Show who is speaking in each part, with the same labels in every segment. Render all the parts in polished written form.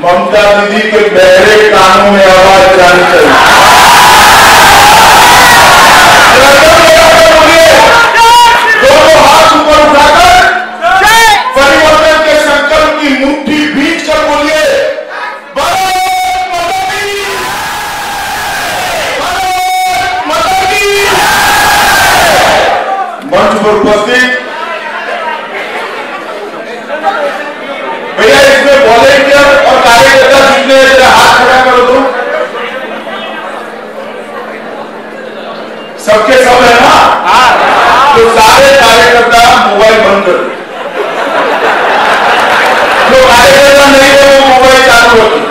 Speaker 1: ममता दीदी के बहरे कानों में आवाज जानी चाहिए। दोनों हाथ ऊपर उठाकर परिवर्तन के संकल्प की मुट्ठी भींच कर बोलिए, भारत माता की, भारत माता की। मंच पर उपस्थित भैया, इसमें वॉलेंटियर और कार्यकर्ता जितने हाथ खड़ा करो तो सबके सब है ना। तो सारे कार्यकर्ता मोबाइल बंद कर, जो कार्यकर्ता नहीं है वो मोबाइल चालू होती।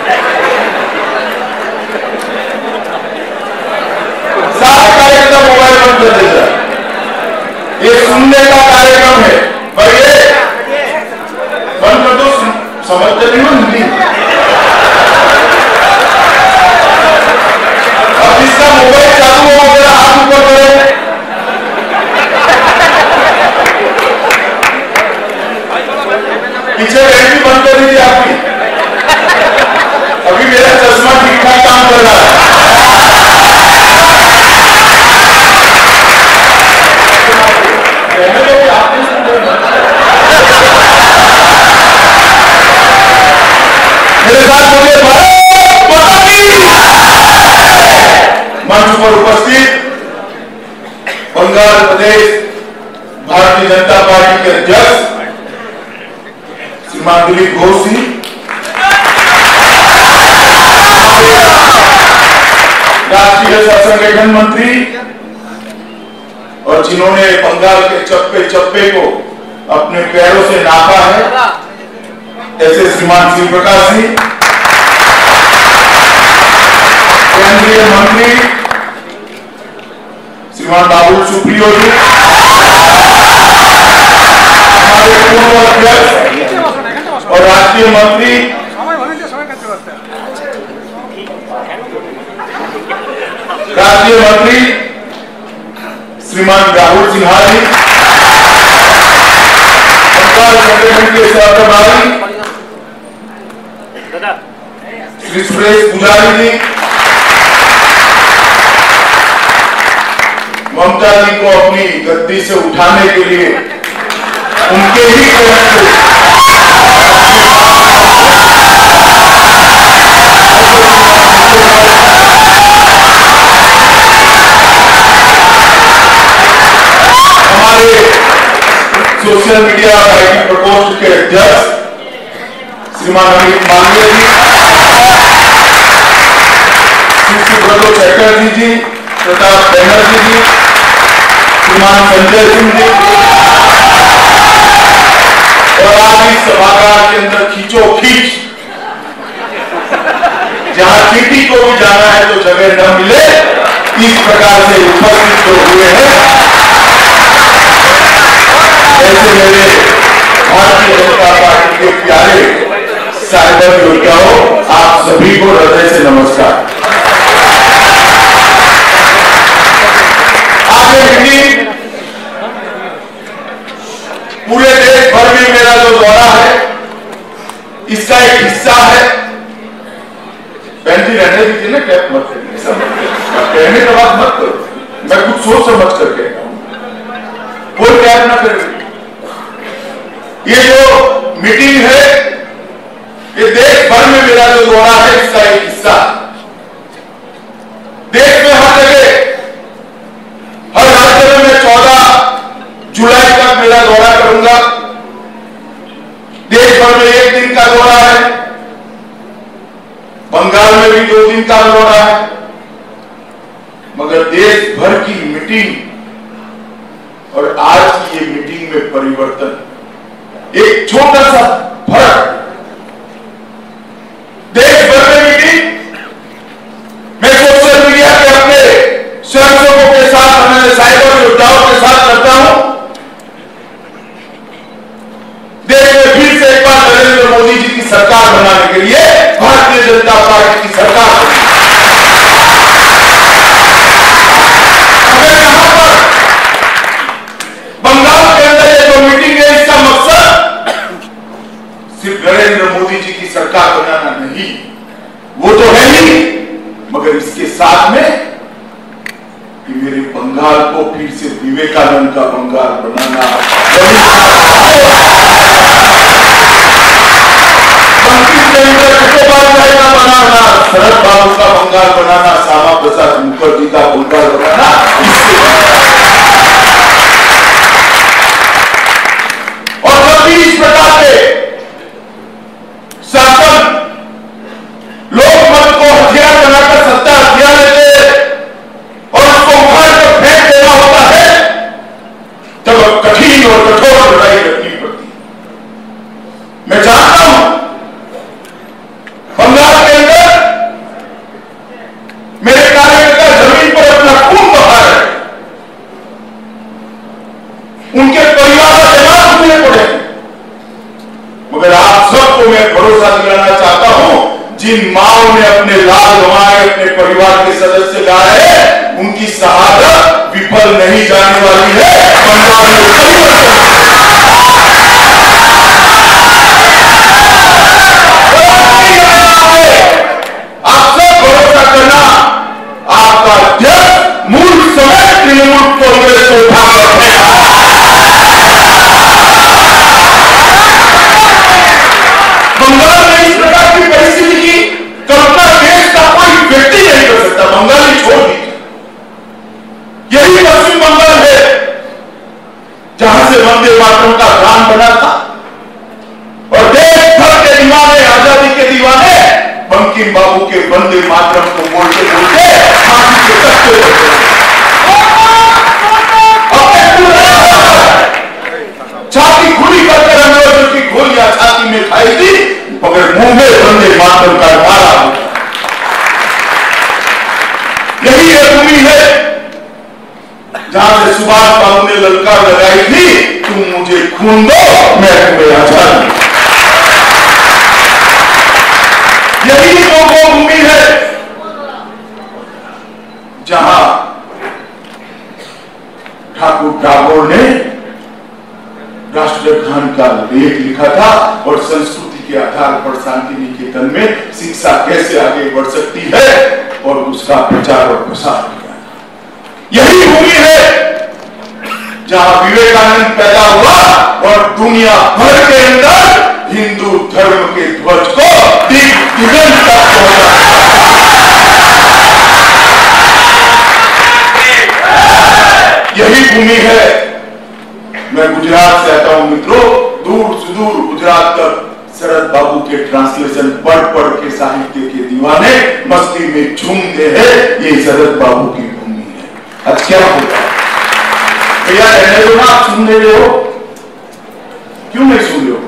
Speaker 1: सारे कार्यकर्ता मोबाइल बंद कर देगा। ये सुनने का कार्यक्रम है भाई, ये बंद कर दो। समझते नहीं हो हिंदी? अब जिसका मोबाइल चालू हो मेरा हाथ ऊपर करे। पीछे लाइट भी बंद कर दीजिए आपकी। अभी मेरा चश्मा ठीक ठाक काम कर रहा है। मेरे साथ बोलिए, भारत माता की। मंच पर उपस्थित बंगाल प्रदेश भारतीय जनता पार्टी के अध्यक्ष श्रीमान दिलीप घोष जी, राष्ट्रीय संगठन मंत्री और जिन्होंने बंगाल के चप्पे चप्पे को अपने पैरों से नापा है, ऐसे श्रीमान शिव प्रकाश जी, केंद्रीय मंत्री श्रीमान बाबुल सुप्रियो जी, हमारे पूर्व अध्यक्ष और राष्ट्रीय मंत्री श्रीमान राहुल सिन्हा जी, बंगाल संगठन के सहप्रभारी श्री सुरेश पुजारी जी, ममता जी को अपनी गद्दी से उठाने के लिए उनके ही हमारे सोशल मीडिया आईटी प्रकोष्ठ के अध्यक्ष श्रीमान अमित मालवीय जी, सुब्रतो चटर्जी जी, प्रताप बनर्जी जी, श्रीमान संजय सिंह जी, और आज इस सभागार के अंदर खींचो खींच, जहां चीटी को भी जाना है तो जगह न मिले, इस प्रकार से उपस्थित जो हुए हैं, ऐसे मेरे भारतीय जनता पार्टी के प्यारे साइबर योद्धाओं, आप सभी को हृदय से नमस्कार। पूरे देश भर में मेरा जो दौरा है इसका एक हिस्सा है। बहन जी रहने दीजिए ना, कैप मत करिए, कहने के बाद मत करो, मैं कुछ सोच समझ करके कोई कैप ना करे। ये जो मीटिंग है ये देश भर में मेरा जो दौरा है इसका एक हिस्सा। देश में हर जगह, हर राज्य में मैं 14 जुलाई तक मेरा दौरा करूंगा। देश भर में 1 दिन का दौरा है, बंगाल में भी 2 दिन का दौरा है, मगर देश भर की मीटिंग और आज की ये मीटिंग में परिवर्तन, एक छोटा सा फर्क। देश भर में मीटिंग मैं सोशल मीडिया के अपने स्वयंसेवकों के साथ, हमारे साइबर योद्धाओं के साथ करता हूं। देश में फिर से एक बार नरेंद्र मोदी जी की सरकार बनाने के लिए भारतीय जनता पार्टी की सरकार इसके साथ में कि मेरे बंगाल को फिर से विवेकानंद का बंगाल बनाना, बनाना, शरद बाबू का बंगाल बनाना, श्यामा प्रसाद मुखर्जी का बंगाल बनाना, और जब भी इस प्रकार के शासन लोग मत को हथियार बनाकर सत्ता हथियार लेते और उसको उखाड़ कर फेंक देना होता है, तब कठिन और कठोर लड़ाई लड़नी पड़ती है। मैं जानता हूं बंगाल के अंदर मेरे कार्यकर्ता जमीन पर अपना खून बहा रहे, उनके परिवार का जवाब मुझे पड़े, मगर आप सबको मैं भरोसा दिलाना चाहता हूं, जिन माओं ने अपने लाल गंवाए, अपने परिवार के सदस्य गाए, उनकी शहादत विफल नहीं जाने वाली है। बंगाल आप सब भरोसा करना, आपका अध्यक्ष मूल समय तृणमूल कांग्रेस को उठाकर बंगाल में इस प्रकार की परिस्थिति की कल्पना देश का कोई व्यक्ति नहीं कर सकता। बंगाली छोड़ दीजिए, यही पश्चिम बंगाल है जहां से वंदे मातरम का गान बना था और देश भर के दीवाने, आजादी के दीवाने बंकिम बाबू के वंदे मातरम को बोलते बोलते फांसी के तख्ते पर छाती खुली करके अंग्रेजों की गोलियां छाती में खाई थी, मगर मुंह में वंदे मातरम का नारा होता। यही एक भूमि है जहां से सुभाष बाबू ने ललकार लगाई थी, तुम मुझे खून दो मैं तुम्हें आजादी। यही वो भूमि है जहां ठाकुर टागोर ने राष्ट्रगान का लेख लिखा था और संस्कृति के आधार पर शांति निकेतन में शिक्षा कैसे आगे बढ़ सकती है और उसका प्रचार और प्रसार किया। यही भूमि है जहां विवेकानंद पैदा हुआ और दुनिया भर के अंदर हिंदू धर्म के ध्वज को दिग्विजय तक पहुंचा। यही भूमि है, मैं गुजरात से आता हूं मित्रों, दूर सुदूर गुजरात तक शरद बाबू के ट्रांसलेशन पढ़ पढ़ के साहित्य के दीवाने मस्ती में झूमते हैं। ये शरद बाबू की भूमि है। आज क्या होगा भैया, कहने दो ना, आप सुन रहे हो, क्यों नहीं सुन रहे हो?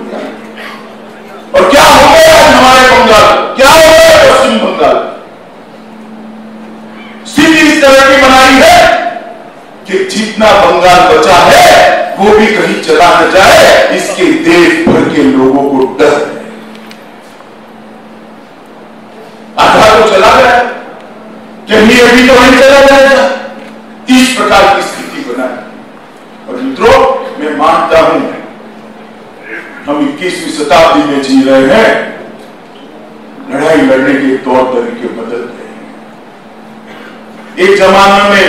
Speaker 1: और क्या हो गया हमारे बंगाल, क्या हो गया पश्चिम बंगाल? स्थिति इस तरह की बनाई है कि जितना बंगाल बचा है वो भी कहीं चला न जाए, इसके देश भर के लोगों को डर है। आधा तो चला गया, कहीं अभी तो नहीं चला जाएगा। इस प्रकार की स्थिति बनाई। और मित्रों, मैं मानता हूं हम 21वीं शताब्दी में जी रहे हैं, लड़ाई लड़ने के तौर तरीके बदल गए। एक जमाना में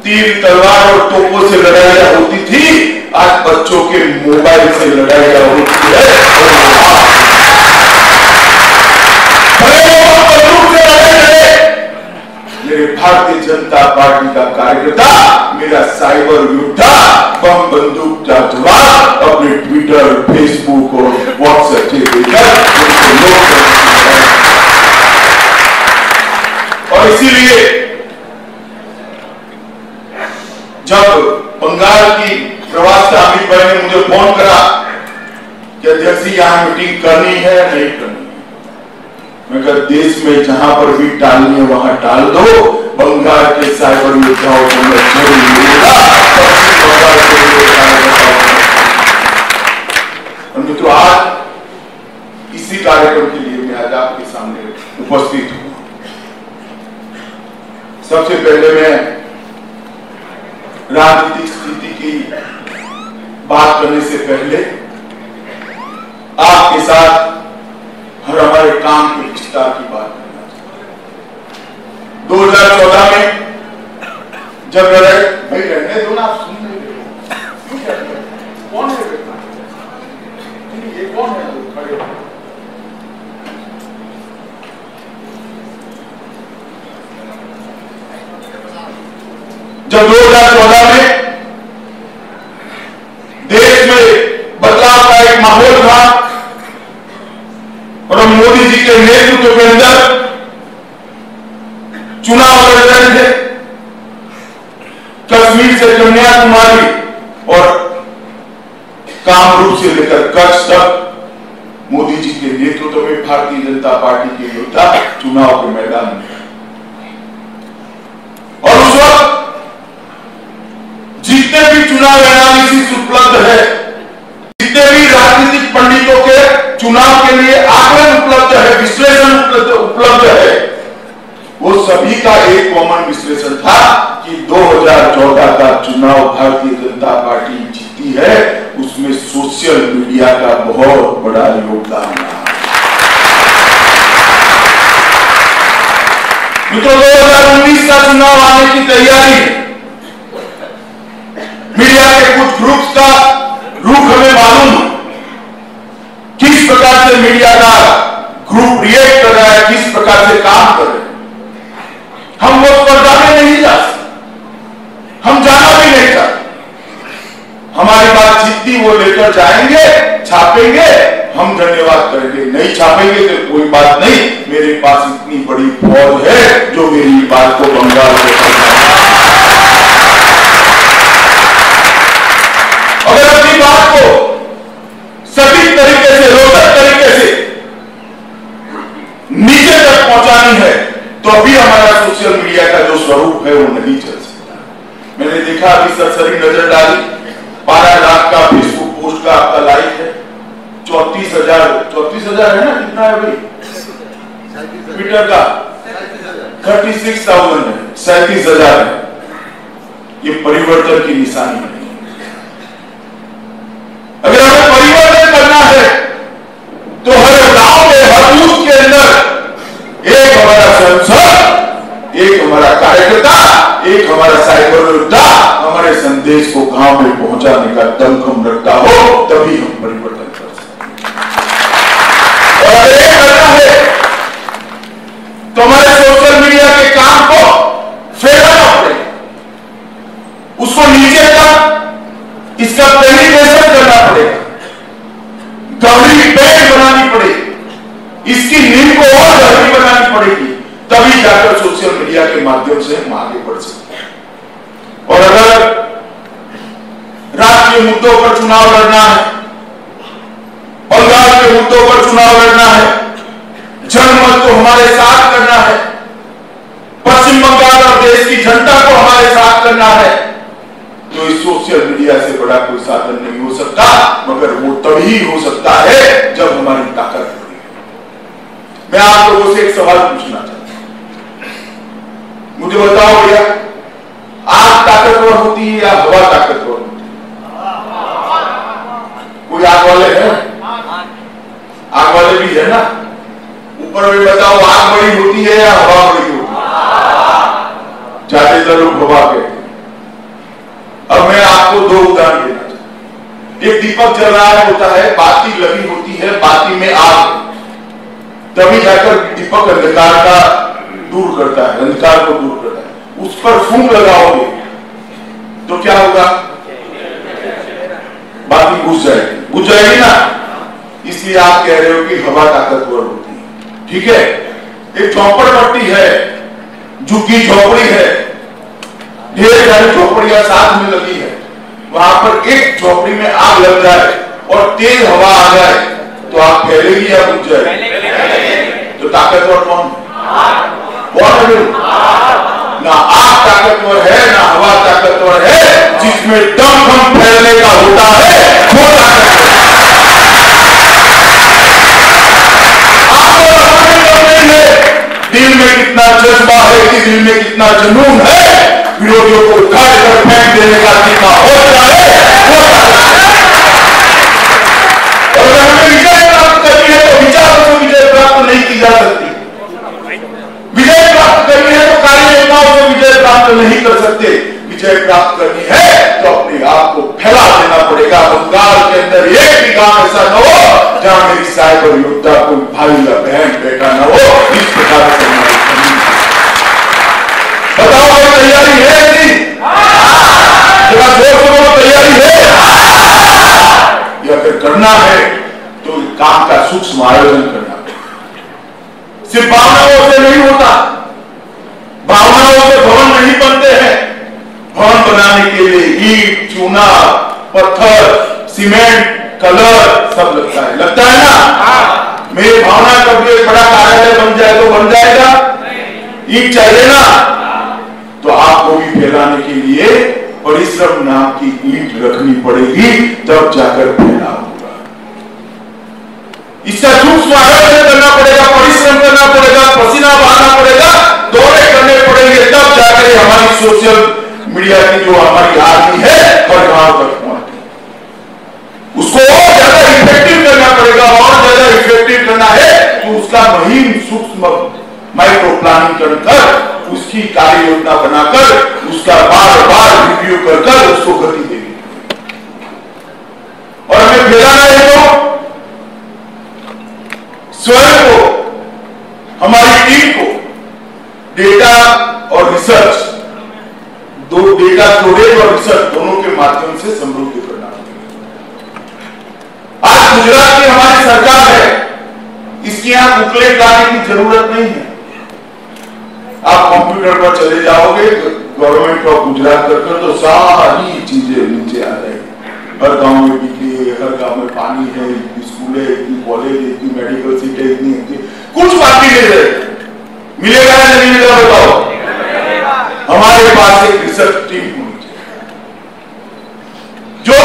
Speaker 1: तीर तलवार और तोपों से लड़ाइयां होती थी, आज बच्चों के मोबाइल से लड़ाइयां होती है। मेरे भारतीय जनता पार्टी का कार्यकर्ता, मेरा साइबर योद्धा, बम बंदूक का जवाब अपने ट्विटर, फेसबुक और व्हाट्सएप से देकर और इसीलिए जब बंगाल की प्रवास का अमित भाई ने मुझे फोन करा कि अध्यक्ष जी यहां मीटिंग करनी है नहीं करनी, मैं कहा देश में जहां पर भी टालनी है वहां टाल दो। बंगाल के साइबर योद्धाओं को मैं जरूर मिलूंगा। और मित्रों, आज इसी कार्यक्रम के लिए मैं आज आपके सामने उपस्थित हूं। सबसे पहले मैं राजनीतिक स्थिति की बात करने से पहले आपके साथ हर हमारे काम के विस्तार की बात करना चाहता हूं। 2014 में जब लड़ाई, भाई रहने दो ना, आप सुन नहीं रहे हो, कौन है बेटा, ये कौन है खड़े? जब 2014 में देश में बदलाव का एक माहौल था और मोदी जी के नेतृत्व के अंदर चुनाव लड़ रहे थे, कश्मीर से कन्याकुमारी और कामरूप से लेकर कच्छ तक मोदी जी के नेतृत्व में भारतीय जनता पार्टी के योद्धा चुनाव के मैदान में, और उस वक्त जितने भी चुनाव एनालिसिस उपलब्ध है, जितने भी राजनीतिक पंडितों के चुनाव के लिए आकलन उपलब्ध है, विश्लेषण उपलब्ध है, वो सभी का एक कॉमन विश्लेषण था कि 2014 का चुनाव भारतीय जनता पार्टी जीती है, उसमें सोशल मीडिया का बहुत बड़ा योगदान रहा। तो 2019 का चुनाव आने की तैयारी, मीडिया के कुछ ग्रुप्स का रुख हमें मालूम है, किस प्रकार से मीडिया का ग्रुप रिएक्ट कर रहा है, किस प्रकार से काम कर रहे हैं। हम वो स्पर्धा में नहीं जा सकते, हम जाना भी नहीं चाहते। हमारी बात जितनी वो लेकर जाएंगे, छापेंगे, हम धन्यवाद करेंगे, नहीं छापेंगे तो कोई बात नहीं, मेरे पास इतनी बड़ी फौज है जो मेरी बात को बंगाल से अगर अपनी बात को सटीक तरीके से, रोचक तरीके से नीचे तक पहुंचानी है तो अभी हमारा सोशल मीडिया का जो स्वरूप है वो नहीं चल सकता। मैंने देखा अभी सरसरी नजर डाली, 12 लाख का फेसबुक पोस्ट का आपका लाइक है, 34,000 है ना, कितना है भाई ट्विटर का 36,000 है, 37,000 है। ये परिवर्तन की निशानी है। अगर हमें परिवर्तन करना है तो हर गांव में, हर बूथ के अंदर एक हमारा सांसद, एक हमारा कार्यकर्ता, एक हमारा साइबर योद्धा हमारे संदेश को गांव में पहुंचाने का दमखम रखता हो, तभी हम परिवर्तन कर सकते हैं। और अगर ये करना है तो हमारे सोशल मीडिया के काम को फैलाना पड़ेगा, उसको नीचे तक इसका पेनिट्रेशन करना पड़ेगा, गहरी पेड़ बनानी पड़ेगी, इसकी नींव को और गहरी बनानी पड़ेगी, तभी जाकर सोशल मीडिया के माध्यम से हम आगे बढ़ सकते हैं। और अगर राष्ट्रीय मुद्दों पर चुनाव लड़ना है, बंगाल के मुद्दों पर चुनाव लड़ना है, जनमत को हमारे साथ करना है, पश्चिम बंगाल और देश की जनता को हमारे साथ करना है, तो इस सोशल मीडिया से बड़ा कोई साधन नहीं हो सकता, मगर वो तभी हो सकता है जब हमारी ताकत होगी। मैं आप लोगों से एक सवाल पूछना चाहता हूं, मुझे बताओ भैया, आग ताकतवर होती है या हवा ताकतवर होती है? कोई आग वाले हैं? आग वाले भी है ना, ऊपर में बताओ, आग बड़ी होती है या हवा बड़ी होती है? ज्यादातर लोग हवा के। अब मैं आपको 2 उदाहरण देना चाहता हूं। एक दीपक जल रहा होता है, बाती लगी होती है, बाती में आग, तभी जाकर दीपक अंधकार का दूर करता है, अंधकार को दूर करता है। उस पर फूंक लगाओगे तो क्या होगा? बाती बुझ जाएगी ना। इसलिए आप कह रहे हो कि हवा ताकतवर होती है, ठीक है। एक झोपड़पट्टी है, झुग्गी झोपड़ी है, ढेर सारी झोपड़ियां साथ में लगी है, वहां पर एक झोपड़ी में आग लग जाए और तेज हवा आ जाए तो आग फैलेगी या बुझ जाएगी? तो ताकतवर कौन है? ना आग ताकतवर है, ना हवा ताकतवर है, जिसमें दमखम फैलने का होता है वो ताकतवर। आपको नहीं है दिल में कितना जज्बा है, कि दिल में कितना जुनून है, विरोधियों को उखाड़ कर फेंक देने का कितना हौसला है, वो और अगर हमें विजय प्राप्त करनी है तो विचारों से विजय प्राप्त नहीं की जा सकती। विजय प्राप्त करनी है तो कार्य विजय प्राप्त नहीं कर सकते। विजय प्राप्त करनी है तो अपने आप को फैला देना पड़ेगा। बंगाल के अंदर एक भी गांव ऐसा न हो जहां मेरी साइबर योद्धा कोई भाई या बहन बेटा न हो। इस प्रकार से बताओ भाई तैयारी है नहीं? जरा जोर से बोलो तैयारी है। या अगर करना है तो काम का सूक्ष्म आयोजन करना। सिर्फ भावनाओं से नहीं होता, भावनाओं से भवन नहीं बनते हैं। भवन बनाने के लिए ईंट, चूना, पत्थर, सीमेंट, कलर सब लगता है ना। मेरी भावना कभी एक बड़ा कार्यालय बन जाए तो बन जाएगा? ईंट चाहिए ना, तो आपको भी फैलाने के लिए परिश्रम नाम की ईंट रखनी पड़ेगी, तब जाकर फैलाव होगा। इसका सूक्ष्म आयोजन करना पड़ेगा, परिश्रम करना पड़ेगा, पसीना बहाना पड़ेगा, दौरे करने पड़ेंगे, तब जाकर हमारी सोशल मीडिया की जो हमारी आर्मी है हर गांव तक पहुंचे। उसको और ज्यादा इफेक्टिव करना पड़ेगा। और ज्यादा इफेक्टिव करना है तो उसका महीन सूक्ष्म माइक्रो प्लानिंग कर उसकी कार्य योजना बनाकर उसका बार बार रिव्यू कर उसको गति देनी। और हमें फैलाना है तो स्वयं को, हमारी टीम को डेटा और रिसर्च, दो डेटा स्टोरेज और रिसर्च दोनों के माध्यम से समृद्ध करना है। आज गुजरात की हमारी सरकार है, इसके यहां बुकलेट लाने की जरूरत नहीं है। आप कंप्यूटर पर चले जाओगे गवर्नमेंट ऑफ गुजरात कर तो सारी चीजें नीचे आ जाएगी। हर गांव में बिजली है, हर गांव में पानी है, स्कूल है, इतनी कॉलेज है, इतनी मेडिकल सीट है, इतनी कुछ बाकी नहीं रहेगा। मिलेगा या नहीं मिलेगा बताओ? हमारे पास एक रिसर्च टीम होनी चाहिए जो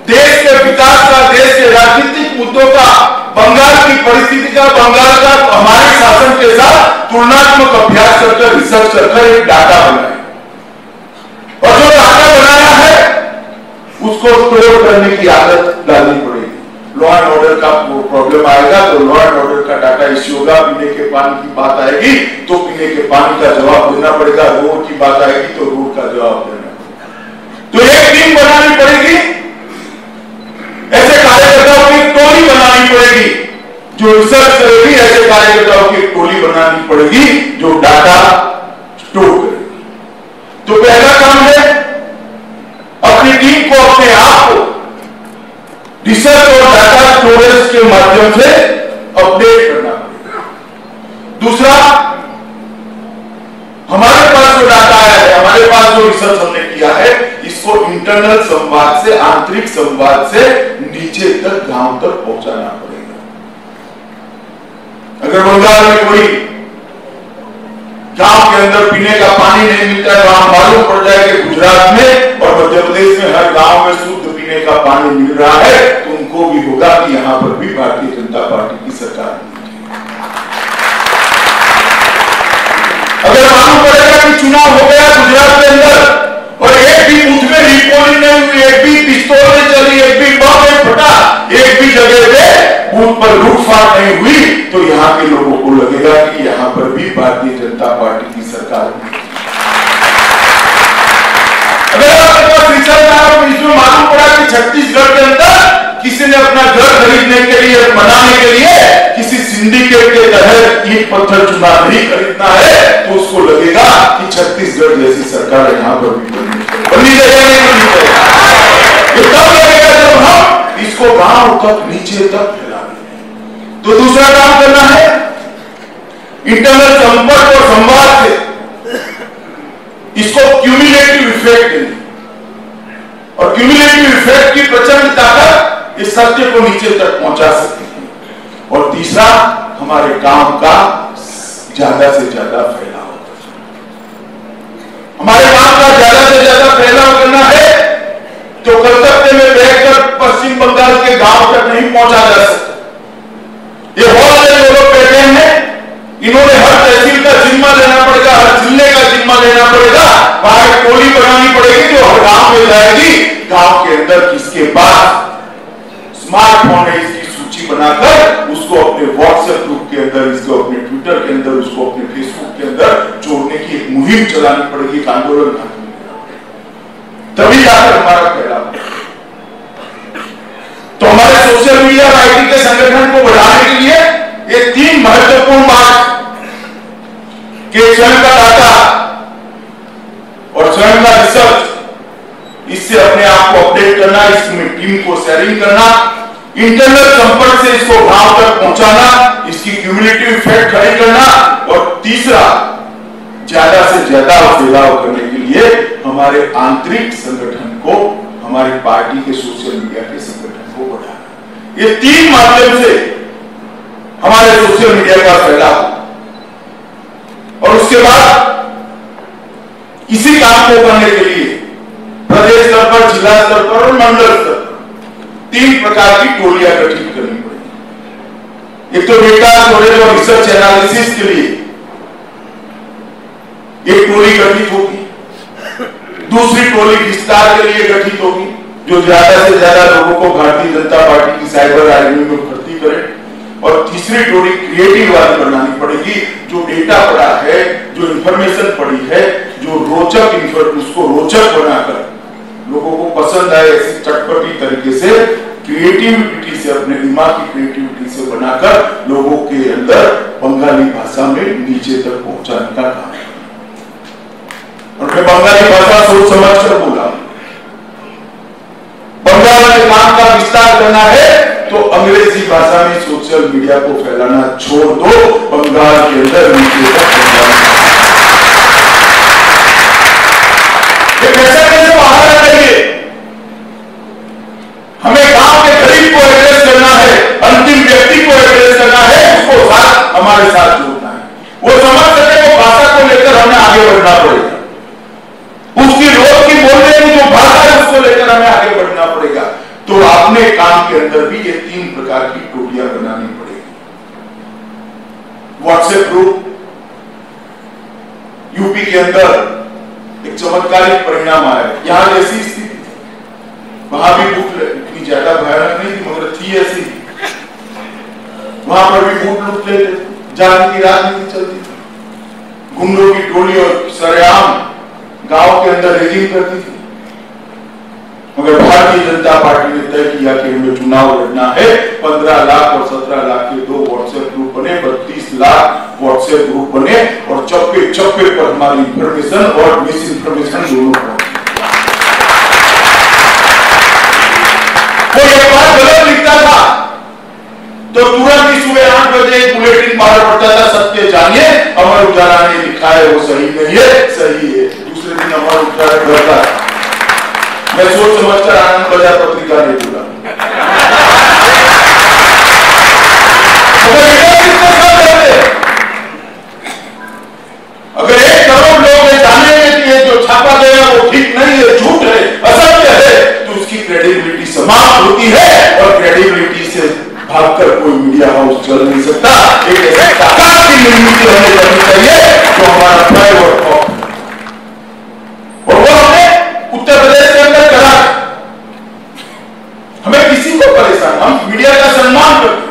Speaker 1: देश के विकास का, देश के राजनीतिक मुद्दों का, बंगाल की परिस्थिति का, बंगाल का हमारे शासन के साथ तुलनात्मक अभ्यास करके रिसर्च करके एक डाटा बनाए। और जो डाटा बनाया है उसको स्टोर करने की आदत डालनी पड़ेगी। लॉ एंड ऑर्डर का प्रॉब्लम आएगा तो लॉ एंड ऑर्डर का डाटा इश्यू होगा। पीने के पानी की बात आएगी तो पीने के पानी का जवाब देना पड़ेगा। रोड की बात आएगी तो रोड का जवाब देना पड़ेगा। तो एक टीम बनानी पड़ेगी, ऐसे कार्यकर्ताओं की टोली बनानी पड़ेगी जो रिसर्च करेगी। ऐसे कार्यकर्ताओं की टोली बनानी पड़ेगी जो डाटा स्टोर करेगी। तो पहला काम है अपनी टीम को, अपने आप को रिसर्च और डाटा स्टोरेज के माध्यम से अपडेट करना पड़ेगा। दूसरा, हमारे पास जो डाटा आया है, हमारे पास जो रिसर्च हमने किया है, इसको इंटरनल संवाद से, आंतरिक संवाद से नीचे तक, गांव तक पहुंचाना पड़ेगा। अगर बंगाल में कोई गांव के अंदर पीने का पानी नहीं मिलता है, वहां मालूम पड़ जाए कि गुजरात में और मध्य प्रदेश में हर गांव में शुद्ध पीने का पानी मिल रहा है, तो उनको भी होगा कि यहां पर भी भारतीय जनता पार्टी की सरकार है। अगर मालूम पड़ेगा कि चुनाव हो गया गुजरात के अंदर और एक भी बूथ में रिपोलिंग नहीं हुई, एक भी पिस्तौल नहीं चली, एक भी बम नहीं फटा, एक भी जगह पे बूथ पर लूटपाट नहीं हुई, तो यहाँ के लोगों को लगेगा कि यहाँ पर भी भारतीय जनता पार्टी की सरकार है। अगर आपके पास रिसर्च आया तो इसमें मालूम पड़ा कि छत्तीसगढ़ के अंदर किसी ने अपना घर खरीदने के लिए, बनाने के लिए किसी सिंडिकेट के तहत ईंट पत्थर चूना नहीं खरीदना है, तो उसको लगेगा कि छत्तीसगढ़ जैसी सरकार यहाँ पर भी बनी जाएगी, नहीं बनी जाएगी। तब लगेगा जब हम इसको गांव तक, नीचे तक फैलाएंगे। तो दूसरा काम करना है इंटरनल संपर्क और संवाद से इसको क्यूमुलेटिव इफेक्ट देना, और क्यूमुलेटिव इफेक्ट की प्रचंड ताकत इस सत्य को नीचे तक पहुंचा सकती है। और तीसरा, हमारे काम का ज्यादा से ज्यादा फैलाव, हमारे काम का ज्यादा से ज्यादा फैलाव करना है तो कलकत्ते में बैठकर पश्चिम बंगाल के गांव तक नहीं पहुंचा जा सकता। ये बहुत से लोग बैठे हैं, इन्होंने हर तहसील का जिम्मा लेना पड़ेगा, हर जिले का जिम्मा लेना पड़ेगा, वहां एक टोली बनानी पड़ेगी जो हर गांव में जाएगी। गांव के अंदर किसके पास स्मार्टफोन है इसकी सूची बनाकर उसको अपने व्हाट्सएप ग्रुप के अंदर, इसको अपने ट्विटर के अंदर, उसको अपने फेसबुक के अंदर जोड़ने की एक मुहिम चलानी पड़ेगी, एक आंदोलन करना पड़ेगा, तभी जाकर हमारा फैलाव। तो हमारे सोशल मीडिया और आईटी के संगठन को बढ़ाने के लिए ये 3 महत्वपूर्ण बात कि स्वयं का डाटा और स्वयं का रिसर्च, इससे अपने आप को अपडेट करना, इसमें टीम को शेयरिंग करना, इंटरनल संपर्क से इसको गांव तक पहुंचाना, इसकी क्यूमुलेटिव इफेक्ट खड़ी करना, और तीसरा ज्यादा से ज्यादा फैलाव करने के लिए हमारे आंतरिक संगठन को, हमारी पार्टी के सोशल मीडिया के संगठन को बढ़ाना। ये 3 माध्यम से हमारे सोशल मीडिया का फैलाव, और उसके बाद इसी काम को करने के लिए प्रदेश स्तर पर, जिला स्तर पर और मंडल स्तर पर 3 प्रकार की टोलियां गठित करनी पड़ेगी। एक तो डेटा स्टोरेज और रिसर्च एनालिसिस के लिए एक टोली गठित होगी, दूसरी टोली विस्तार के लिए गठित होगी, जो ज्यादा से ज्यादा लोगों को भारतीय जनता पार्टी की साइबर आर्मी में भर्ती करे, और तीसरी टोली क्रिएटिव वाली बनानी पड़ेगी, जो डेटा पड़ा है, जो इंफॉर्मेशन पड़ी है, जो रोचक उसको रोचक बनाकर लोगों को पसंद आए ऐसी चटपटी तरीके से, क्रिएटिविटी से, अपने दिमाग की क्रिएटिविटी से बनाकर लोगों के अंदर बंगाली भाषा में नीचे तक पहुंचाने का काम है। और मैं बंगाली भाषा सोच समझ कर बोला, बंगाल में काम का विस्तार करना है तो अंग्रेजी भाषा में सोशल मीडिया को फैलाना छोड़ दो, बंगाल के अंदर नीचे तक कैसे बाहर आएंगे। हमें गांव के गरीब को एड्रेस करना है, अंतिम व्यक्ति को एड्रेस करना है, उसको साथ हमारे साथ जोड़ना है, वो समझ सके, वो भाषा को लेकर हमें आगे बढ़ना पड़ेगा, उसकी रोज की बोलने की जो भाषा है उसको लेकर हमें आगे बढ़ना पड़ेगा। तो अपने काम के अंदर भी ये 3 प्रकार की टोलियां बनानी पड़ेगी। व्हाट्सएप ग्रुप, यूपी के अंदर एक चमत्कारिक परिणाम आया। यहां जैसी स्थिति थी, वहां भी भूख इतनी ज्यादा भयानक नहीं थी, मगर थी ऐसी, वहां पर भी भूख लूट लेते, जान की राजनीति चलती थी, गुंडों की टोली और सरेआम गांव के अंदर रेगिंग करती थी। मगर भारतीय जनता पार्टी ने तय किया कि हमें चुनाव लड़ना है, 15 लाख और 17 लाख के 2 व्हाट्सएप ग्रुप बने, 32 लाख व्हाट्सएप ग्रुप बने, और चप्पे चप्पे पर हमारी इंफॉर्मेशन और मिस इंफॉर्मेशन दोनों पहुंची। कोई एक बात गलत लिखता था तो तुरंत ही सुबह 8 बजे बुलेटिन बाहर पड़ता था, सत्य जानिए, अमर उजाला ने लिखा है वो सही नहीं है, सही है। दूसरे दिन अमर उजाला करता, मैं सोच समझकर आनंद बाजार पत्रिका नहीं बोला। अगर 1 करोड़ लोग जानेंगे कि ये जो छापा गया वो ठीक नहीं है, झूठ है, असत्य है, तो उसकी क्रेडिबिलिटी समाप्त होती है, और क्रेडिबिलिटी से भागकर कोई मीडिया हाउस चल नहीं सकता। एक ऐसी ताकत की निर्मित हमें करनी चाहिए जो हमारा प्राइवेट हो, और वो हमने उत्तर प्रदेश के अंदर करा। हमें किसी को परेशान, हम मीडिया का सम्मान करते हैं,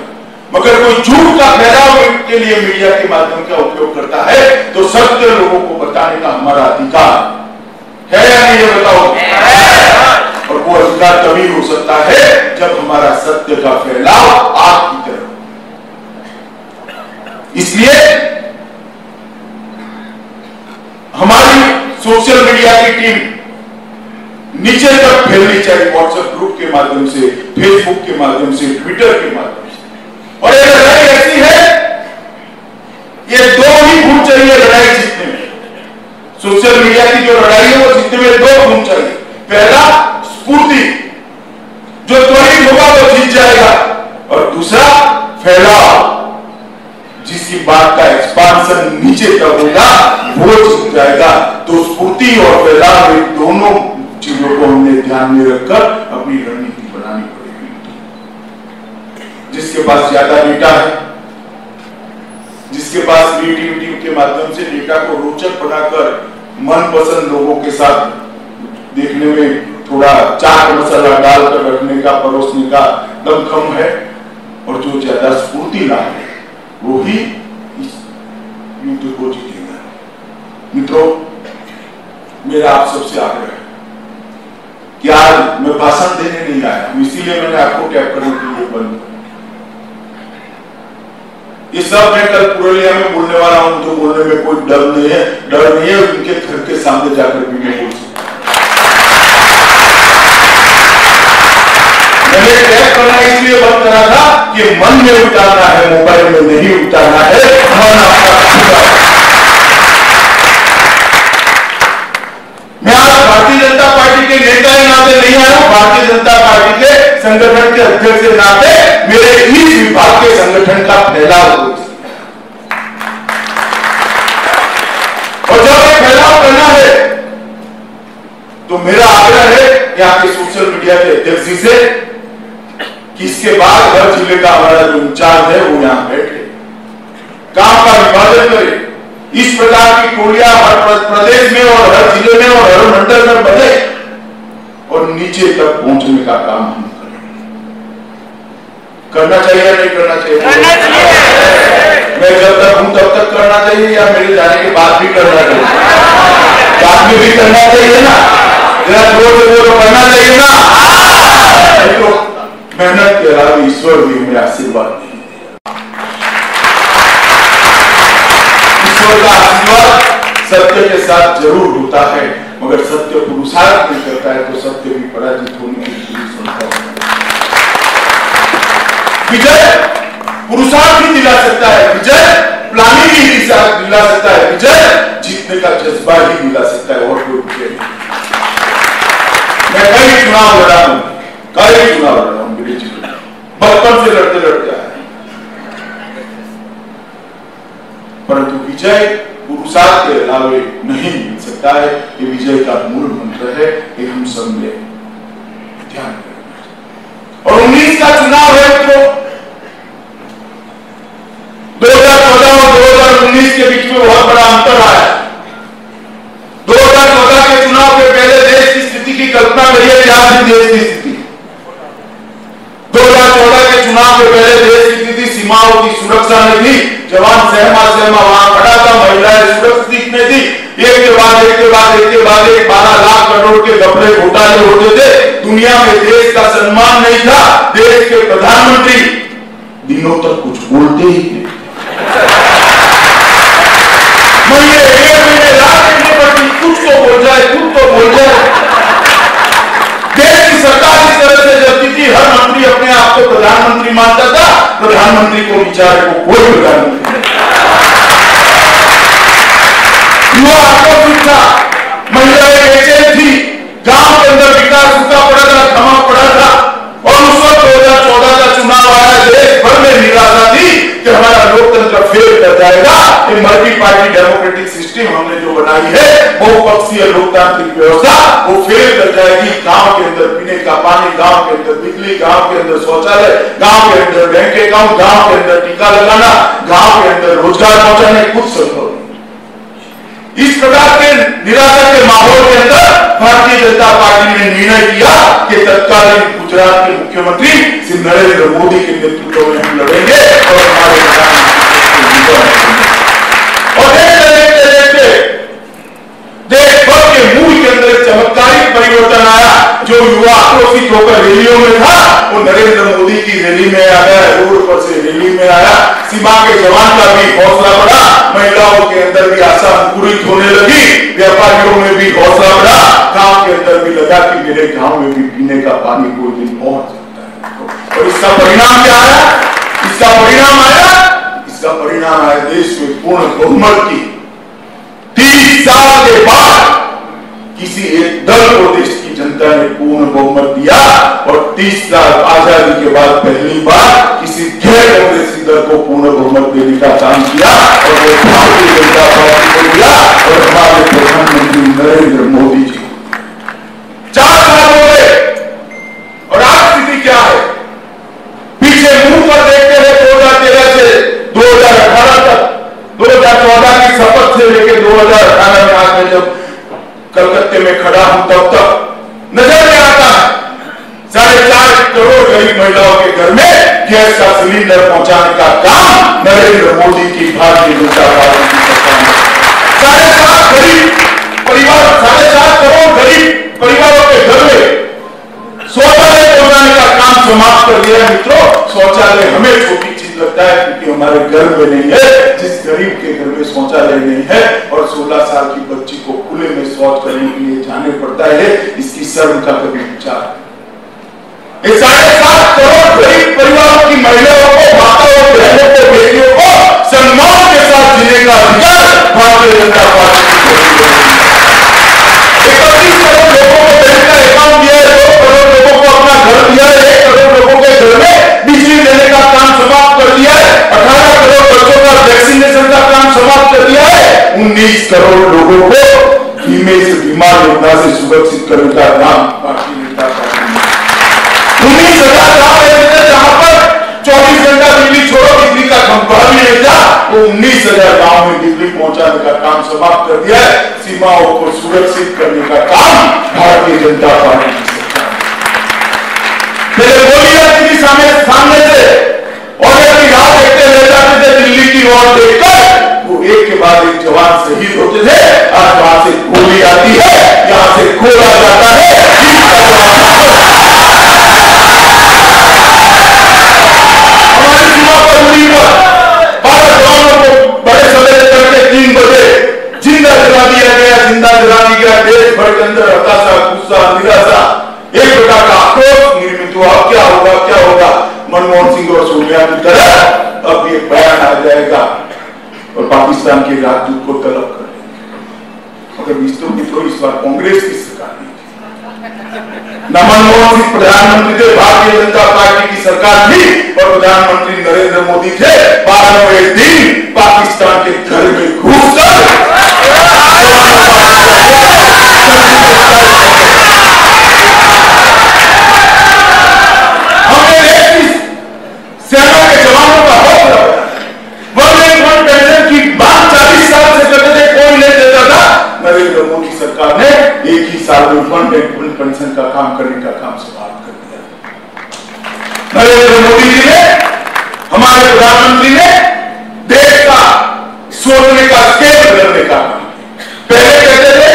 Speaker 1: मगर कोई झूठ का फैलाव के लिए मीडिया के माध्यम का उपयोग करता है तो सत्य लोगों को बताने का हमारा अधिकार है या नहीं, ये बताओ। और वो अधिकार तभी हो सकता है जब हमारा सत्य का फैलाव आग की तरह। इसलिए हमारी सोशल मीडिया की टीम नीचे तक फैलनी चाहिए, व्हाट्सएप ग्रुप के माध्यम से, फेसबुक के माध्यम से, ट्विटर के माध्यम से। और ये लड़ाई ऐसी है, ये 2 ही गुण चाहिए लड़ाई जीतने में। सोशल मीडिया की जो लड़ाई है वो जीतने में 2 गुण चाहिए। पहला स्फूर्ति, जो त्वरित होगा वो जीत जाएगा, और दूसरा फैलाव, जिसकी बात का एक्सपांशन नीचे तक होगा वो जीत जाएगा। तो स्फूर्ति और फैलाव, इन दोनों चीजों को हमने ध्यान में रखकर अपनी रणनीति बनानी पड़ेगी। जिसके पास ज्यादा डेटा है, जिसके पास क्रिएटिविटी के माध्यम से डेटा को रोचक बनाकर मनपसंद लोगों के साथ देखने में थोड़ा चाट मसाला डालकर रखने का, परोसने का दमखम है, और जो ज्यादा स्फूर्ति लाए वो ही इस युद्ध को जीतेगा। मित्रों, मेरा आप सबसे आग्रह है कि आज मैं भाषण देने नहीं आया, इसीलिए मैंने आपको कैप करने के लिए बंद। ये सब मैं कल पुरुलिया में बोलने वाला हूं, तो बोलने में कोई डर नहीं है, उनके घर के सामने जाकर भी मैं बोल सकता। मैंने कैप करना इसलिए बंद करा था कि मन में उतारना है, मोबाइल में नहीं उतारना है। मन आपका, मैं आज भारतीय जनता पार्टी के नेता के नाते नहीं आया हूं, भारतीय जनता पार्टी के संगठन के अध्यक्ष के नाते मेरे इस विभाग के संगठन का फैलाव हो, और जब ये फैलाव करना है तो मेरा आग्रह है यहाँ के सोशल मीडिया के अध्यक्ष जी से कि इसके बाद हर जिले का हमारा जो इंचार्ज है वो यहाँ बैठे, काम का विभाजन करे, इस प्रकार की टोलियां हर प्रदेश में और हर जिले में और हर मंडल में बने और नीचे तक पहुंचने का काम हम करें। करना चाहिए या नहीं करना चाहिए? मैं जब तक हूं तब तक करना चाहिए या मेरे जाने के बाद भी करना चाहिए? बाद में भी करना चाहिए ना, जरा जोर से बोलो, करना चाहिए ना। तो मेहनत के अलावा ईश्वर भी हमें आशीर्वाद नहीं, ईश्वर का आशीर्वाद सत्य के साथ जरूर होता है, मगर सत्य पुरुषार्थ नहीं करता है तो सत्य भी पराजित होने की पूरी संभावना है। विजय पुरुषार्थ ही दिला सकता है, विजय प्लानिंग ही दिला सकता है, विजय जीतने का जज्बा ही दिला सकता है, और कोई विजय नहीं। मैं कई चुनाव लड़ा हूं, मेरे जीवन में बचपन से लड़ते लड़ते आया, परंतु विजय पुरुषार्थ के अलावे नहीं मिल सकता है। ये विजय का मूल मंत्र है, ये हम सब में ध्यान रखना। और 19 का चुनाव है तो 2014 और 2019 के बीच में बहुत बड़ा अंतर आया। 2014 के चुनाव के पहले देश की स्थिति की कल्पना करिए, क्या थी देश की स्थिति? 2014 के चुनाव के पहले देश की स्थिति सीमाओं की सुरक्षा नहीं थी, जवान सहमा वहां खड़ा था, महिलाएं सुरक्षित नहीं थी, एक के बाद एक 12 लाख करोड़ के घपले घोटाले होते थे, दुनिया में देश का सम्मान नहीं था, देश के प्रधानमंत्री दिनों तक कुछ बोलते ही नहीं, महीने रात कुछ तो बोल जाए। देश की सरकार इस तरह से चलती थी, हर मंत्री अपने आप को प्रधानमंत्री मानता था, प्रधानमंत्री को बेचारे को कोई प्रधानमंत्री नहीं। युवा आक्रोशित था, महिलाएं बेचैन थी, गांव के अंदर विकास रुका पड़ा था, थमा पड़ा था, और उस वक्त 2014 का चुनाव आया, देश भर में निराशा थी कि हमारा लोकतंत्र फेल कर जाएगा। ये मल्टी पार्टी डेमोक्रेटिक सिस्टम हमने जो बनाई है, बहुपक्षीय लोकतांत्रिक व्यवस्था, वो फेल कर जाएगी। गांव के अंदर पीने का पानी, गांव के अंदर बिजली, गांव के अंदर शौचालय, गांव के अंदर बैंक अकाउंट, गांव के अंदर टीका लगाना, गांव के अंदर रोजगार पहुंचाने कुछ संभव नहीं। इस प्रकार के निराशा के माहौल के अंदर भारतीय जनता पार्टी ने निर्णय किया कि तत्कालीन गुजरात के मुख्यमंत्री श्री नरेंद्र मोदी के नेतृत्व में हम लड़ेंगे और हमारे और देखते देश भर के मूल के अंदर चमत्कारिक परिवर्तन आया। जो युवा आक्रोशित होकर रैलियों में था, वो नरेंद्र मोदी की रैली में आ गया, रोड पर से रैली में आया। सीमा के जवान का भी हौसला बढ़ा, महिलाओं के अंदर भी आशा अंकुरित होने लगी, व्यापारियों में भी हौसला बढ़ा, गांव के अंदर भी लगा कि मेरे गांव में भी पीने का पानी कोई दिन पहुंच सकता है। और इसका परिणाम क्या आया? इसका परिणाम आया देश में पूर्ण बहुमत की 30 साल के बाद किसी एक दल को देश की जनता ने पूर्ण बहुमत दिया, और 30 साल आजादी के बाद पहली बार किसी गैर कांग्रेसी दल को पूर्ण बहुमत देने का काम किया, और वो भारतीय जनता पार्टी को दिया, और हमारे प्रधानमंत्री नरेंद्र मोदी जी 4 साल हो गए। और आज स्थिति क्या है? पीछे मुंह पर देखते हैं 2013 से 2018 तक, 2014 की शपथ से लेकर 2018 में आज मैं जब कलकत्ते में खड़ा हूं तब तक नजर में आता है 4.5 करोड़ गरीब महिलाओं के घर में गैस का सिलेंडर पहुंचाने का काम नरेंद्र मोदी की भारतीय जनता पार्टी की सरकार ने 7.5 गरीब परिवार 7.5 करोड़ गरीब परिवारों के घर में शौचालय पहुंचाने का काम समाप्त कर दिया है। मित्रों, शौचालय हमें छोटी चीज लगता है क्योंकि हमारे घर में नहीं है। जिस गरीब के घर में शौचालय नहीं है और 16 साल की बच्ची को खुले में शौच करने के लिए जाने पड़ता है, इसकी शर्म का कभी विचार। 7.5 करोड़ गरीब परिवारों की महिलाओं को, माताओं, बहनों को, बेटियों को सम्मान के साथ जीने का अधिकार भारतीय जनता पार्टी को 31 करोड़ लोगों को बैंक का अकाउंट दिया है, 2 करोड़ लोगों को अपना घर दिया है, 1 करोड़ लोगों के घर में बिजली देने का काम समाप्त कर दिया है, 18 करोड़ बच्चों का वैक्सीनेशन का काम समाप्त कर दिया है, 19 करोड़ लोगों को बीमे से बीमा योजना से सुरक्षित करने का काम भारतीय जनता पार्टी ने 19,000 गांव ऐसे जहां पर 24 घंटा बिजली छोड़ो, बिजली का खंभा भी नहीं था, वो 19,000 गांव में बिजली पहुंचाने का काम समाप्त कर दिया है। सीमाओं को सुरक्षित करने का काम भारतीय जनता पार्टी की सरकार पहले गोलियां की सामने से और अपनी राह देखते रह जाते थे, दिल्ली की ओर देखकर वो एक के बाद एक जवान शहीद होते थे। आज वहां से गोली आती है, यहां से गोला जाता है, जिंदा जला दिया। देश भर के अंदर हताशा, गुस्सा, निराशा, एक प्रकार का आक्रोश निर्मित हुआ। क्या होगा, क्या होगा? मनमोहन सिंह और सोनिया की तरह अब ये बयान आ जाएगा और पाकिस्तान के राजदूत को तलब कर देंगे। मगर मित्रों, इस बार कांग्रेस की सरकार नहीं थी, न मनमोहन सिंह प्रधानमंत्री थे, भारतीय जनता पार्टी की सरकार थी और प्रधानमंत्री नरेंद्र मोदी थे। 12वें दिन पाकिस्तान के घर में घुसकर सेना के जवानों का हौसला बढ़ाया। 1 पेंशन की बात 40 साल से करते थे, कोई नहीं देता था। नरेंद्र मोदी सरकार ने एक ही साल में 1 पेंशन का काम करने का काम समाप्त कर दिया। नरेंद्र मोदी जी ने, हमारे प्रधानमंत्री ने देश का सोचने का स्केल बदलने का काम। पहले कहते थे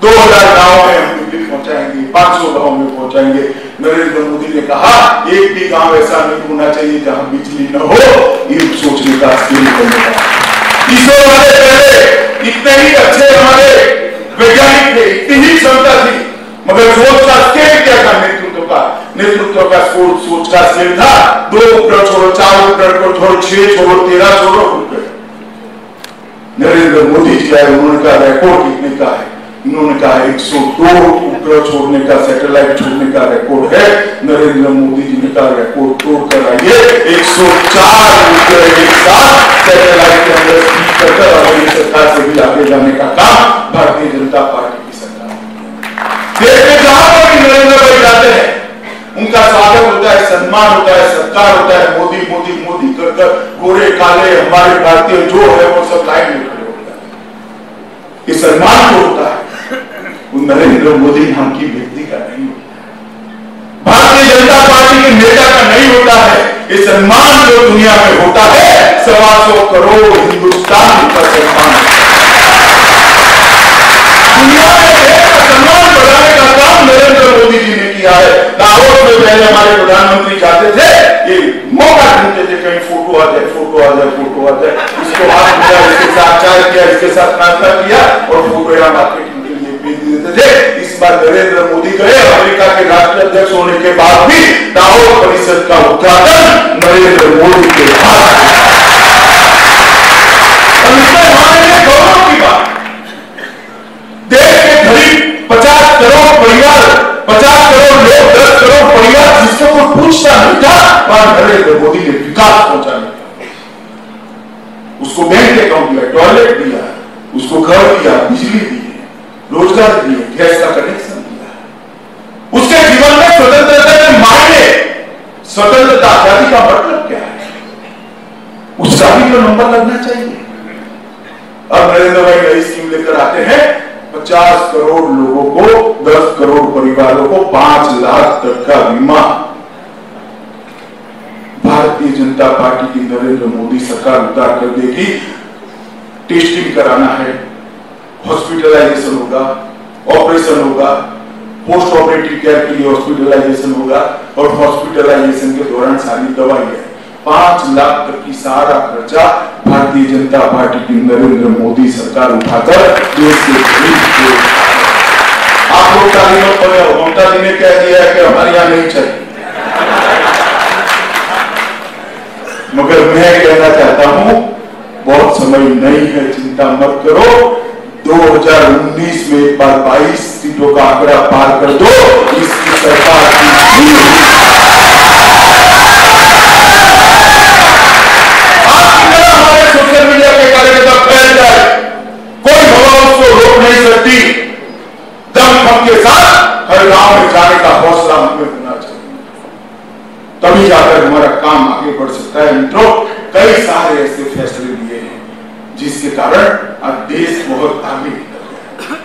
Speaker 1: 2000 गांव में हम बिजली पहुंचाएंगे, 500 गांव में पहुंचाएंगे। नरेंद्र मोदी ने कहा एक भी गांव ऐसा नहीं होना चाहिए जहां बिजली न हो। ये सोचने का स्केल करने का। इसरो वाले पहले इतने ही अच्छे हमारे वैज्ञानिक थे, इतनी ही क्षमता थी, मगर सोच का स्केल क्या था? नेतृत्व का सोच का स्केल था 2 उपग्रह छोड़ो, 4 उपग्रह छोड़ो, 6 छोड़ो, 13 छोड़ो उपग्रह। नरेंद्र मोदी जी आए, उन्होंने कहा रिकॉर्ड कितने का है? इन्होंने कहा 102 उपग्रह छोड़ने का, सैटेलाइट छोड़ने का रिकॉर्ड है। नरेंद्र मोदी जी ने कहा रिकॉर्ड तोड़ कर आइए, 104 उपग्रह एक साथ सैटेलाइट के अंदर स्पीड कर हमारी सरकार से भी आगे जाने का काम भारतीय जनता पार्टी की सरकार। देश में जहां पर भी नरेंद्र भाई जाते हैं, उनका स्वागत होता है, सम्मान होता है, सत्कार होता है। मोदी मोदी मोदी कर कर गोरे काले हमारे भारतीय जो है वो सब लाइन में खड़े होता है। ये सम्मान जो होता है वो नरेंद्र मोदी नाम की व्यक्ति का नहीं होता, भारतीय जनता पार्टी के नेता का नहीं होता है। ये सम्मान जो दुनिया में होता है 125 करोड़ हिंदुस्तान का सम्मान। दुनिया में देश का सम्मान बढ़ाने का काम नरेंद्र मोदी जी ने किया है। लाहौर में पहले हमारे प्रधानमंत्री जाते थे, ये मौका ढूंढते थे कहीं फोटो आ जाए, फोटो आ जाए, फोटो आ जाए। इसको हाथ मिला, इसके साथ चाय किया, इसके साथ नाश्ता किया और फोटो या मार्केटिंग के लिए भेज देते थे। इस बार नरेंद्र मोदी गए, अमेरिका के राष्ट्राध्यक्ष होने के बाद भी लाहौर परिषद का उद्घाटन नरेंद्र मोदी के हाथ। हमारे लिए गौरव की बात, देश के करीब 50 करोड़ परिवार, 50 करोड़ लोग, 10 करोड़ परिवार जिसको कोई पूछता नहीं था, वहां नरेंद्र मोदी ने विकास पहुंचाने का, उसको बैंक अकाउंट दिया, टॉयलेट दिया, उसको घर दिया, बिजली दी, रोजगार दिए, गैस का कनेक्शन दिया। उसके जीवन में स्वतंत्रता के मायने, स्वतंत्रता आजादी का मतलब क्या है, उसका भी तो नंबर लगना चाहिए। अब नरेंद्र भाई नई स्कीम लेकर आते हैं, 50 करोड़ लोगों को, 10 करोड़ परिवारों को 5 लाख तक का बीमा। भारतीय जनता पार्टी की नरेंद्र मोदी सरकार उतार कर देगी। टेस्टिंग कराना है, हॉस्पिटलाइजेशन होगा, ऑपरेशन होगा, पोस्ट ऑपरेटिव केयर के लिए हॉस्पिटलाइजेशन होगा और हॉस्पिटलाइजेशन के दौरान सारी दवाई है। 5 लाख तक की सारा खर्चा भारतीय जनता पार्टी की नरेंद्र मोदी सरकार उठाकर देश के गरीब को। आप लोग ताली मत बजाओ, ममता जी ने कह दिया है कि हमारे यहाँ नहीं चाहिए, मगर मैं कहना चाहता हूं बहुत समय नहीं है, चिंता मत करो। 2019 में एक बार 22 सीटों का आंकड़ा पार कर दो, इसकी सरकार की हमारे सोशल मीडिया के कार्यकर्ता फैल जाए, कोई हवा उसको रोक नहीं सकती। दमखम के साथ हर गांव में जाने का हौसला हमें होना चाहिए, तभी जाकर हमारा काम आगे बढ़ सकता है। मित्रों, कई सारे ऐसे फैसले लिए हैं जिसके कारण आज देश बहुत आगे निकल गया।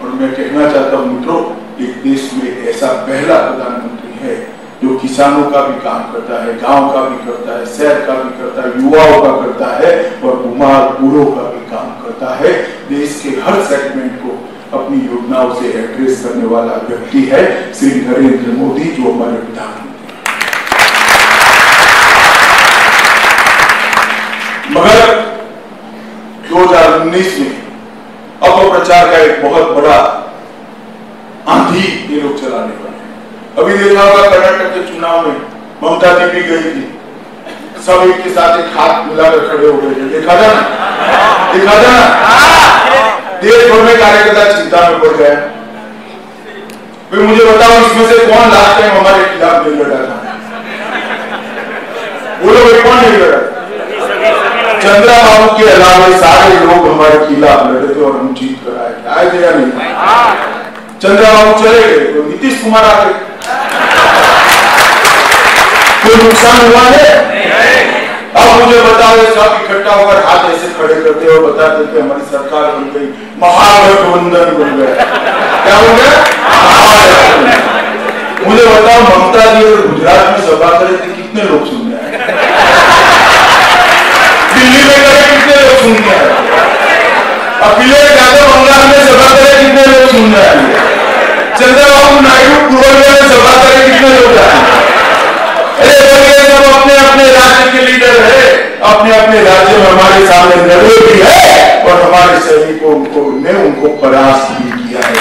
Speaker 1: और मैं कहना चाहता हूं मित्रों, एक देश में ऐसा पहला प्रधानमंत्री है जो किसानों का भी काम करता है, गांव का भी करता है, शहर का भी करता है, युवाओं का करता है और बीमार बूढ़ों का भी काम करता है। देश के हर सेगमेंट को अपनी योजनाओं से एड्रेस करने वाला व्यक्ति है श्री नरेंद्र मोदी, जो हमारे प्रधानमंत्री। मगर 2019 में अपप्रचार का एक बहुत बड़ा आंधी ये लोग चलाने वाले हैं। अभी देखा होगा कर्नाटक के चुनाव में ममता जी भी गई थी, सब एक के साथ एक हाथ मिलाकर खड़े हो गए। देखा था ना, देखा था ना, देश भर में कार्यकर्ता चिंता में पड़ गए। फिर मुझे बताओ इसमें से कौन लास्ट टाइम हमारे खिलाफ नहीं लड़ा था? बोलो भाई, कौन नहीं लड़ा? चंद्रा बाबू के अलावा सारे लोग हमारे खिलाफ लड़े थे और हम जीत कर आए थे या नहीं? चंद्रा बाबू चले गए तो नीतीश कुमार आ गए, कोई नुकसान हुआ है? अब मुझे बताओ, सब इकट्ठा होकर हाथ ऐसे खड़े करते और बताते थे हमारी सरकार बन गई, महागठबंधन बन गया। क्या हो गया? मुझे बताओ, ममता जी और गुजरात में सभा करे थे, कितने लोग सुन रहे हैं? दिल्ली में करे कितने लोग सुन रहे हैं? अखिलेश यादव बंगाल में सभा करे कितने लोग सुन रहे हैं? चंद्रबाबू नायडू पूर्वोत्तर में सभा करे कितने लोग आए? अरे बोलिए, सब अपने अपने राज्य के लीडर है, अपने अपने राज्य में हमारे सामने लड़े भी है और हमारे सैनिकों ने उनको परास्त भी किया है।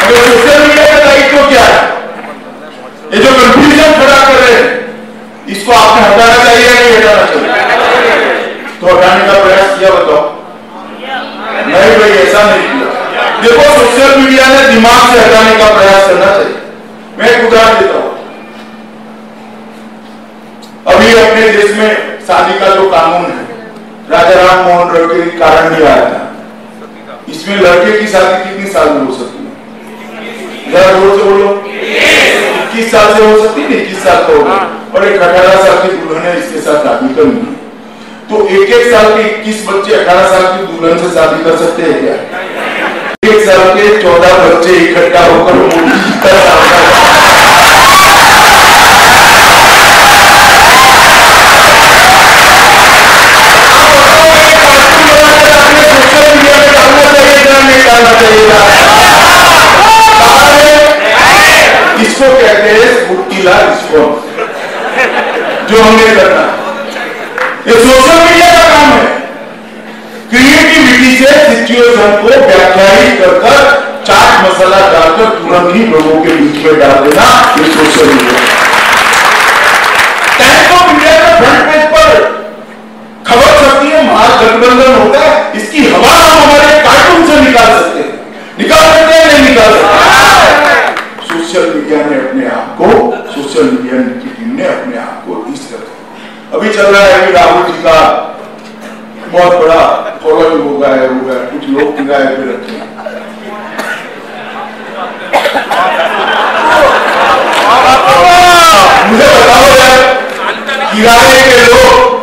Speaker 1: सोशल मीडिया का दायित्व क्या है? ये जो कंफ्यूजन खड़ा कर रहे हैं, इसको आपने हटाना चाहिए या नहीं हटाना चाहिए? तो हटाने का प्रयास किया, बताओ? नहीं भाई, ऐसा नहीं किया। देखो, सोशल मीडिया ने दिमाग से हटाने का प्रयास करना चाहिए। मैं एक उदाहरण देता हूं। अभी अपने देश में शादी का जो कानून है, राजा राम मोहन रॉय के कारण नहीं आया था। इसमें लड़के की शादी कितनी साल में हो सकती है? जरा जोर से बोलो। 21 साल से हो सकती है, 21 साल का होगा। और एक 18 साल की दुल्हन है, इसके साथ शादी करनी है, तो एक साल के 21 बच्चे 18 साल की दुल्हन से शादी कर सकते हैं क्या? 1 साल के 14 बच्चे इकट्ठा होकर इसको कहते हैं मुट्ठीला रिस्पॉन्स, जो हमने करना है। ये सोशल मीडिया का काम है, क्रिएटिविटी से सिचुएशन को व्याख्यायित कर चाट मसाला डालकर तुरंत ही लोगों के बीच में डाल देना, ये social media. Times of India का फ्रंट पेज पर खबर छपती है, महागठबंधन होता है, इसकी हवा हम हमारे कार्टून से निकाल सकते हैं, नहीं निकाल सकते। सोशल मीडिया ने अपने आप को, सोशल मीडिया की टीम ने अपने आप को इस तरह, अभी चल रहा है कि राहुल जी का बहुत बड़ा फॉलोइंग हो गया, कुछ लोग किराए पे रखे हैं। मुझे बताओ यार, किराए के लोग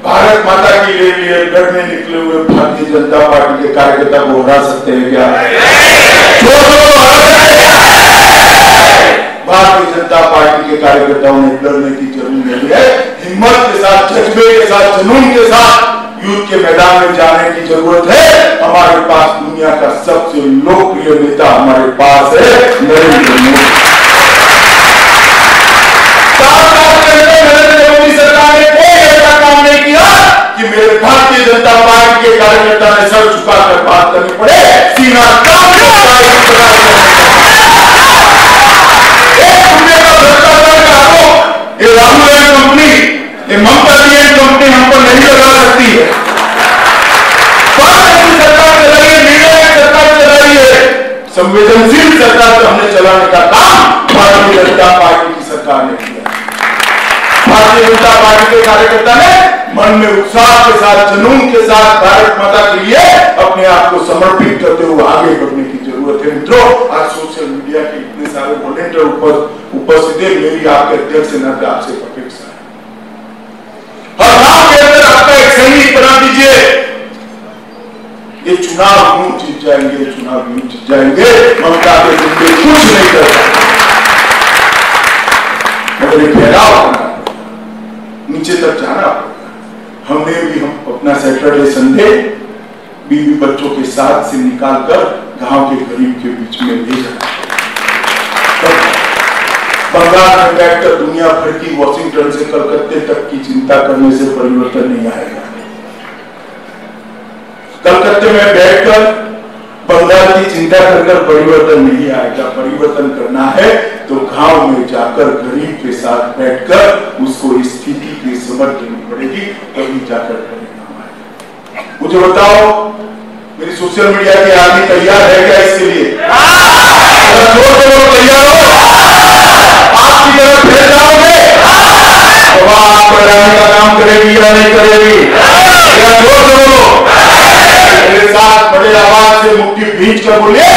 Speaker 1: भारत माता के लिए लड़ने निकले हुए भारतीय जनता पार्टी के कार्यकर्ता को हरा सकते हैं क्या? भारतीय जनता पार्टी के कार्यकर्ताओं ने लड़ने की जरूरत नहीं है। हिम्मत के साथ, जज्बे के साथ, जुनून के साथ युद्ध के मैदान में जाने की जरूरत है। हमारे पास दुनिया का सबसे लोकप्रिय नेता हमारे पास है, नरेंद्र मोदी। नरेंद्र मोदी सरकार ने कोई ऐसा काम नहीं किया कि मेरे भारतीय जनता पार्टी के कार्यकर्ता ने सर झुकाकर बात करनी पड़े, सीना तान कर ये राहुल एंड कंपनी, ये ममता जी एंड कंपनी हम पर नहीं लगा सकती है। सरकार चलाई है, निर्णायक सरकार चलाई है, संवेदनशील सरकार को हमने चलाने का काम भारतीय जनता पार्टी की सरकार ने किया। भारतीय जनता पार्टी के कार्यकर्ता ने मन में उत्साह के साथ, जुनून के साथ भारत माता के लिए अपने आप को समर्पित करते हुए आगे बढ़ने की जरूरत है। मित्रों, आज सोशल मीडिया के इतने सारे वॉलंटियर उपस्थित है, मेरी आपके अध्यक्ष से नाते आपसे अपेक्षा है, हर गांव के अंदर आपका एक सैनिक बना दीजिए। ये चुनाव यूं जीत जाएंगे, चुनाव यूं जीत जाएंगे, ममता के जिंदगी कुछ नहीं कर सकते, मगर ये फैलाव नीचे तक जाना। हमने भी हम अपना सैटरडे संडे बीवी बच्चों के साथ से निकालकर गांव के गरीब के बीच में ले जाना। बंगाल में बैठकर दुनिया भर की वॉशिंगटन से कलकत्ते तक की चिंता करने से परिवर्तन नहीं आएगा। कलकत्ते में बैठकर बंगाल की चिंता कर परिवर्तन नहीं आएगा। परिवर्तन करना है तो गांव में जाकर गरीब के साथ बैठकर उसको स्थिति की समझ देनी पड़ेगी, तभी जाकर परिणाम आएगा। मुझे बताओ, मेरी सोशल मीडिया की आदमी तैयार है क्या इसके लिए? तैयार हो? आपकी तरफ फिर जाओगे, आप बढ़ाने का काम करेगी या नहीं करेगी? मेरे साथ बड़े आवाज से मुट्ठी भींच कर बोलिए,